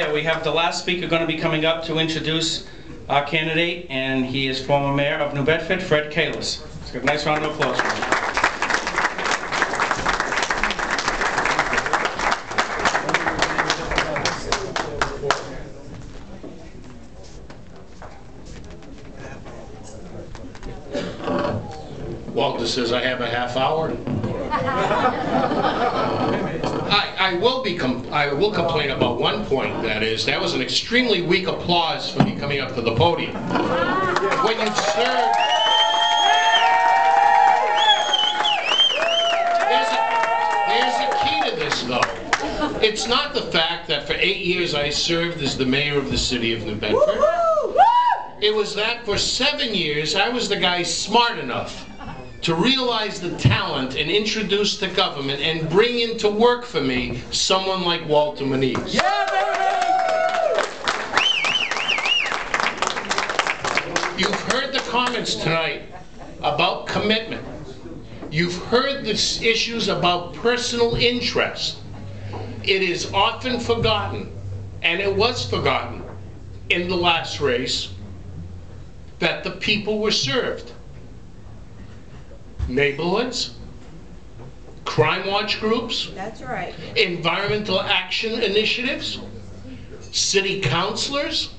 We have the last speaker going to be coming up to introduce our candidate, and he is former mayor of New Bedford, Fred Kalis. Let's give a nice round of applause for him. Walter says I have a half hour. I will complain about one point. That was an extremely weak applause for me coming up to the podium. When you've served, there's a key to this though. It's not the fact that for 8 years I served as the mayor of the city of New Bedford. It was that for 7 years I was the guy smart enough to realize the talent and introduce to government and bring into work for me someone like Walter MONIZ. Yeah, baby! You've heard the comments tonight about commitment. You've heard the issues about personal interest. It is often forgotten, and it was forgotten in the last race, that the people were served. Neighborhoods, crime watch groups, that's right, environmental action initiatives, city councilors,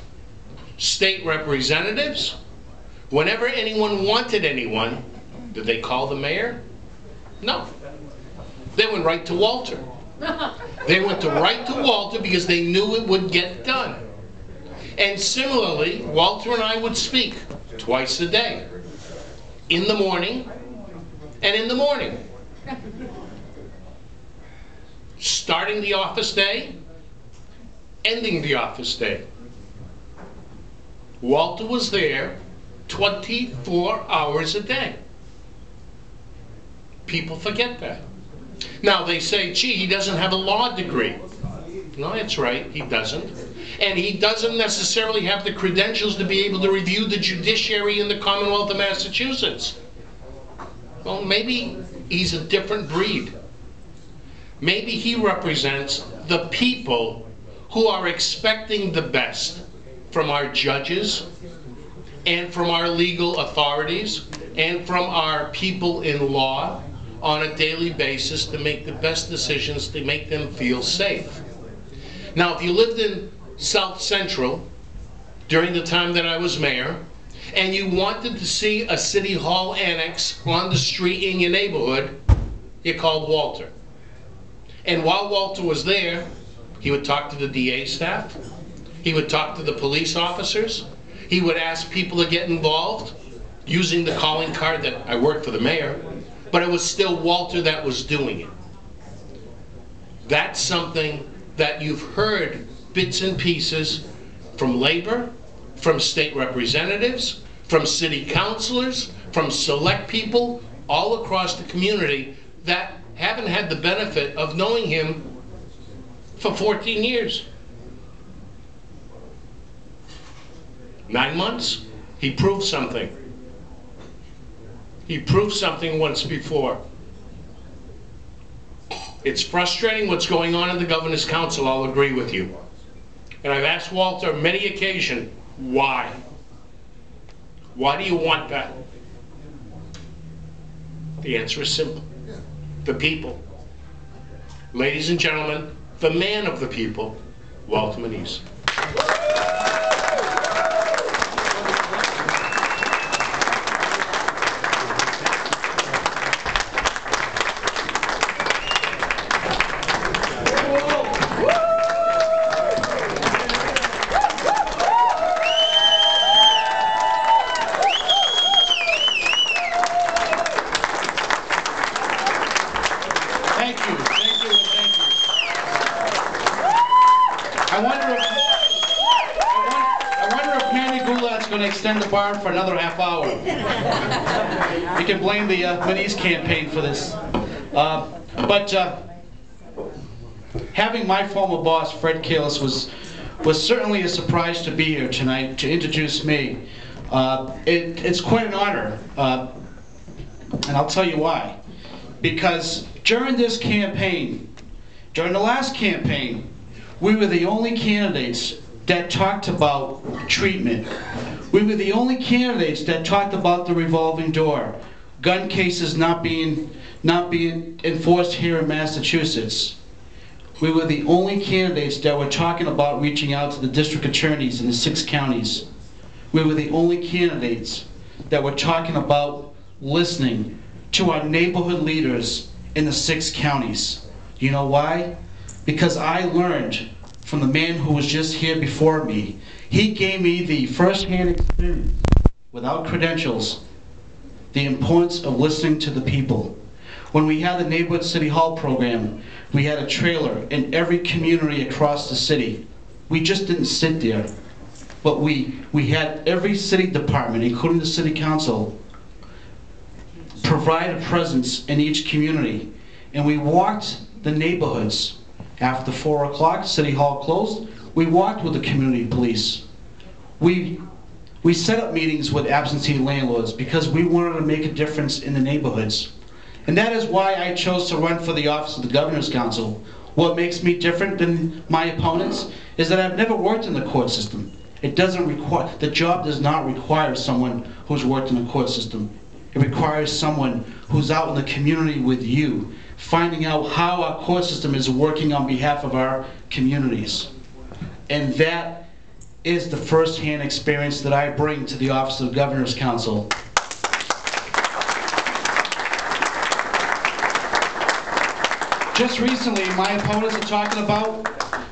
state representatives. Whenever anyone wanted anyone, did they call the mayor? No. They went right to Walter. They went right to Walter because they knew it would get done. And similarly, Walter and I would speak twice a day, in the morning and in the morning. Starting the office day, ending the office day. Walter was there 24 hours a day. People forget that. Now they say, gee, he doesn't have a law degree. No, that's right, he doesn't. And he doesn't necessarily have the credentials to be able to review the judiciary in the Commonwealth of Massachusetts. Well, maybe he's a different breed. Maybe he represents the people who are expecting the best from our judges and from our legal authorities and from our people in law on a daily basis to make the best decisions to make them feel safe. Now, if you lived in South Central during the time that I was mayor, and you wanted to see a city hall annex on the street in your neighborhood, you called Walter. And while Walter was there, he would talk to the DA staff, he would talk to the police officers, he would ask people to get involved using the calling card that I worked for the mayor, but it was still Walter that was doing it. That's something that you've heard bits and pieces from labor, from state representatives, from city councilors, from select people all across the community that haven't had the benefit of knowing him for 14 years. 9 months, he proved something. He proved something once before. It's frustrating what's going on in the Governor's Council, I'll agree with you. And I've asked Walter on many occasions, why? Why do you want that? The answer is simple. The people. Ladies and gentlemen, the man of the people, Walter MONIZ. Extend the bar for another half hour. You can blame the MONIZ campaign for this. Having my former boss, Fred Kalis, was certainly a surprise to be here tonight to introduce me. It's quite an honor, and I'll tell you why. Because during this campaign, during the last campaign, We were the only candidates that talked about treatment. We were the only candidates that talked about the revolving door, gun cases not being enforced here in Massachusetts. We were the only candidates that were talking about reaching out to the district attorneys in the 6 counties. We were the only candidates that were talking about listening to our neighborhood leaders in the 6 counties. You know why? Because I learned from the man who was just here before me. He gave me the first-hand experience, without credentials, the importance of listening to the people. When we had the Neighborhood City Hall program, we had a trailer in every community across the city. We just didn't sit there, but we had every city department, including the city council, provide a presence in each community. And we walked the neighborhoods. After 4 o'clock, City Hall closed, we walked with the community police. We set up meetings with absentee landlords because we wanted to make a difference in the neighborhoods. And that is why I chose to run for the office of the Governor's Council. What makes me different than my opponents is that I've never worked in the court system. It doesn't require, the job does not require someone who's worked in the court system. It requires someone who's out in the community with you, finding out how our court system is working on behalf of our communities. And that is the first-hand experience that I bring to the office of the Governor's Council. Just recently, my opponents are talking about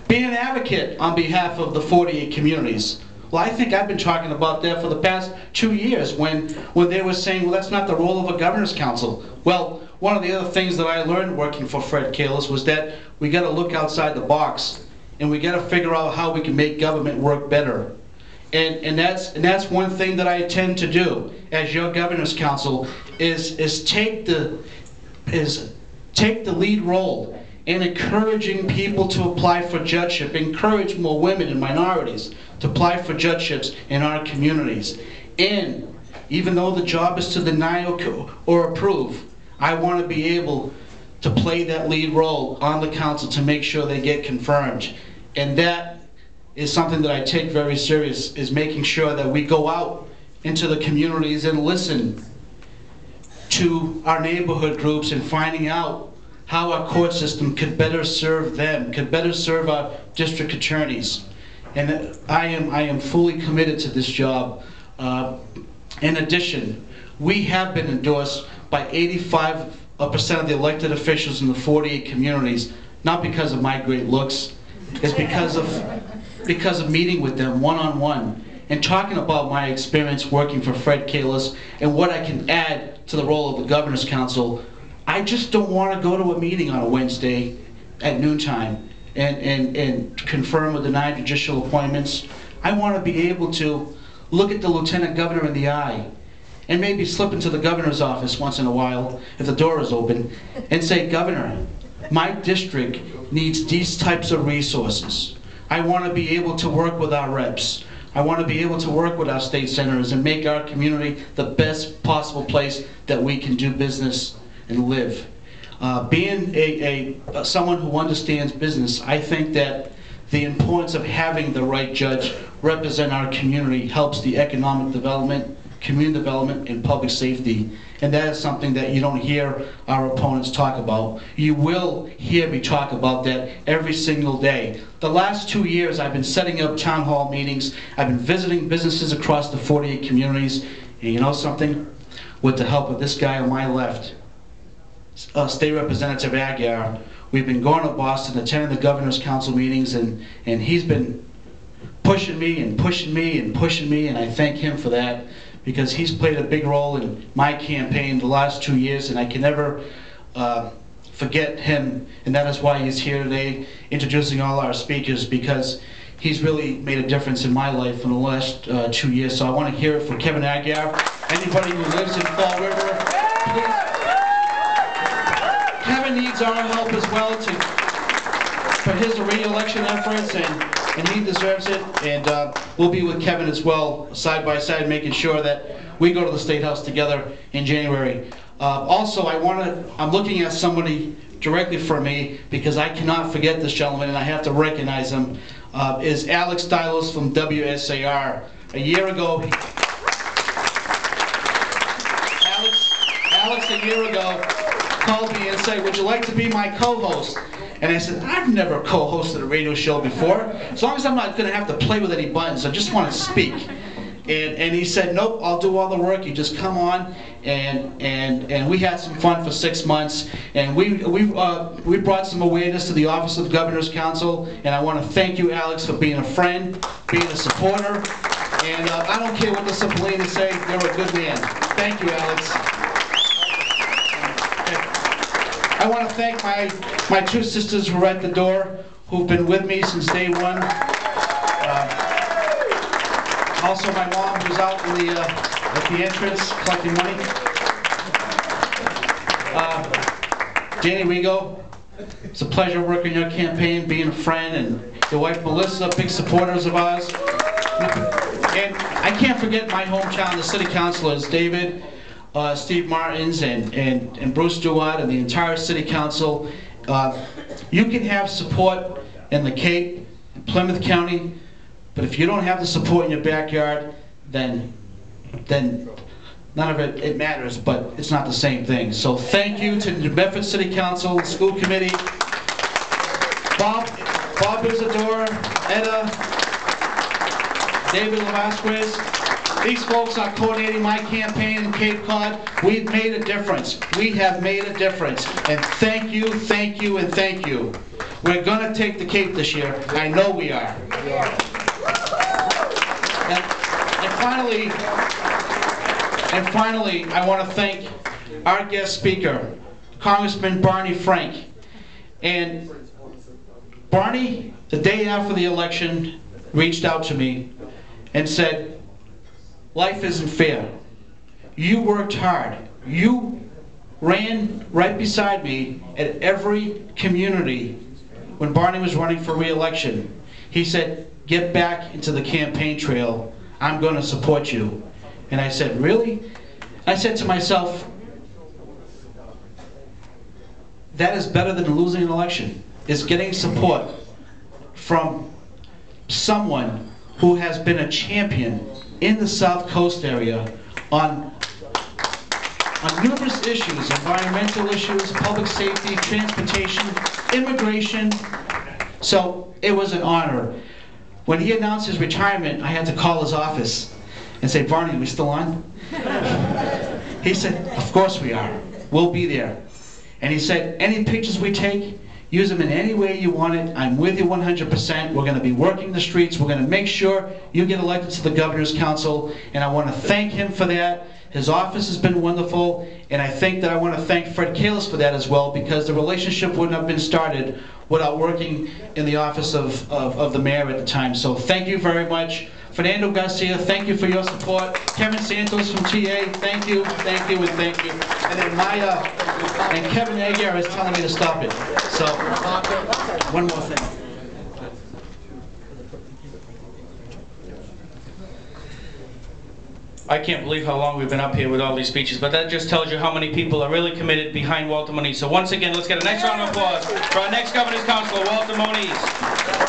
being an advocate on behalf of the 48 communities. Well, I think I've been talking about that for the past 2 years when they were saying, well, that's not the role of a Governor's Council. Well, one of the other things that I learned working for Fred Kalis was that we got to look outside the box and we got to figure out how we can make government work better. And that's one thing that I intend to do as your Governor's Council is take the lead role in encouraging people to apply for judgeship, encourage more women and minorities to apply for judgeships in our communities. And even though the job is to deny or approve, I want to be able to play that lead role on the council to make sure they get confirmed. And that is something that I take very serious, is making sure that we go out into the communities and listen to our neighborhood groups and finding out how our court system could better serve them, could better serve our district attorneys. And I am fully committed to this job. In addition, we have been endorsed by 85% of the elected officials in the 48 communities, not because of my great looks, it's because of meeting with them one-on-one and talking about my experience working for Fred Kalis and what I can add to the role of the Governor's Council. I just don't want to go to a meeting on a Wednesday at noontime and confirm or deny judicial appointments. I want to be able to look at the Lieutenant Governor in the eye and maybe slip into the Governor's office once in a while if the door is open and say, Governor, my district needs these types of resources. I want to be able to work with our reps. I want to be able to work with our state senators and make our community the best possible place that we can do business and live. Being someone who understands business, I think that the importance of having the right judge represent our community helps the economic development, community development, and public safety. And that is something that you don't hear our opponents talk about. You will hear me talk about that every single day. The last 2 years I've been setting up town hall meetings. I've been visiting businesses across the 48 communities. And you know something? With the help of this guy on my left, State Representative Aguirre, we've been going to Boston, attending the Governor's Council meetings, and he's been pushing me and pushing me and pushing me, and I thank him for that, because he's played a big role in my campaign the last 2 years, and I can never forget him, and that is why he's here today introducing all our speakers, because he's really made a difference in my life in the last 2 years. So I want to hear it from Kevin Aguirre. Anybody who lives in Fall River, please. Kevin needs our help as well for his re-election efforts, and he deserves it. And we'll be with Kevin as well, side by side, making sure that we go to the State House together in January. Also, I'm looking at somebody directly for me, because I cannot forget this gentleman and I have to recognize him, is Alex Stylos from WSAR. A year ago, Alex a year ago called me and said, "Would you like to be my co-host?" And I said, "I've never co-hosted a radio show before. As long as I'm not going to have to play with any buttons, I just want to speak." And he said, "Nope, I'll do all the work. You just come on." And we had some fun for 6 months. And we brought some awareness to the Office of the Governor's Council. And I want to thank you, Alex, for being a friend, being a supporter. And I don't care what the Cipollini say, you're a good man. Thank you, Alex. I want to thank my two sisters who are at the door, who've been with me since day one. Also my mom, who's out in at the entrance collecting money. Danny Rigo, it's a pleasure working your campaign, being a friend, and your wife Melissa, big supporters of ours. And I can't forget my hometown, the city councilors, David, Steve Martins, and Bruce Duart, and the entire city council. You can have support in the Cape, in Plymouth County, but if you don't have the support in your backyard, then none of it matters, but it's not the same thing. So thank you to the New Bedford City Council, School Committee, Bob Isadora, Etta, David Velasquez. These folks are coordinating my campaign in Cape Cod. We've made a difference. We have made a difference. And thank you, thank you, and thank you. We're going to take the Cape this year. I know we are. And finally, I want to thank our guest speaker, Congressman Barney Frank. And Barney, the day after the election, reached out to me and said, "Life isn't fair. You worked hard. You ran right beside me at every community when Barney was running for re-election." He said, "Get back into the campaign trail. I'm going to support you." And I said, "Really?" I said to myself, that is better than losing an election, is getting support from someone who has been a champion in the South Coast area on numerous issues, environmental issues, public safety, transportation, immigration. So it was an honor. When he announced his retirement, I had to call his office and say, "Barney, are we still on?" He said, "Of course we are. We'll be there." And he said, "Any pictures we take, use them in any way you want it. I'm with you 100%. We're going to be working the streets. We're going to make sure you get elected to the Governor's Council." And I want to thank him for that. His office has been wonderful. And I think that I want to thank Fred Kalis for that as well, because the relationship wouldn't have been started without working in the office of the mayor at the time. So thank you very much. Fernando Garcia, thank you for your support. Kevin Santos from TA, thank you, thank you, and thank you. And then and Kevin Aguirre is telling me to stop it. So, one more thing. I can't believe how long we've been up here with all these speeches, but that just tells you how many people are really committed behind Walter MONIZ. So once again, let's get a nice round of applause for our next Governor's Councilor, Walter MONIZ.